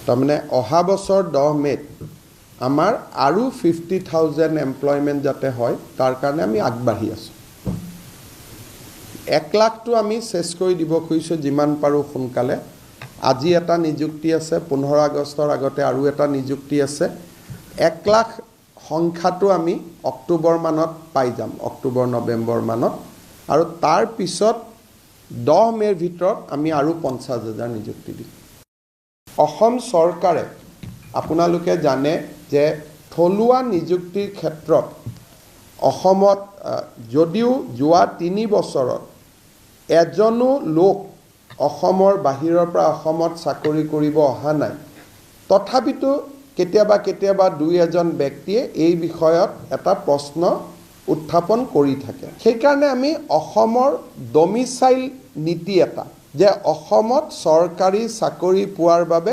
তাৰমানে অহা বছৰ 10 মে'ত আমাৰ আৰু 50,000 এমপ্লয়মেণ্ট যাতে হয় তাৰ কাৰণে আমি আগবাঢ়ি আছোঁ। 1 লাখটো আমি চেছ কৰি দিব খুজিছোঁ যিমান পাৰোঁ সোনকালে। আজি এটা নিযুক্তি আছে, 15 আগষ্টৰ আগতে আৰু এটা নিযুক্তি আছে। 1 লাখ সংখ্যাটো আমি অক্টোবৰ মানত পাই যাম, অক্টোবৰ নৱেম্বৰ মানত। আৰু তাৰ পিছত 10 মে'ৰ ভিতৰত আমি আৰু 50,000 নিযুক্তি দিম। অসম চৰকাৰে আপোনালোকে জানে যে থলুৱা নিযুক্তিৰ ক্ষেত্ৰত অসমত যদিও যোৱা 3 বছৰত এজনো লোক অসমৰ বাহিৰৰ পৰা অসমত চাকৰি কৰিব অহা নাই, তথাপিতো কেতিয়াবা 2-এজন ব্যক্তিয়ে এই বিষয়ত এটা প্ৰশ্ন উত্থাপন কৰি থাকে। সেইকাৰণে আমি অসমৰ ডমিচাইল নীতি এটা, যে অসমত চৰকাৰী চাকৰি পোৱাৰ বাবে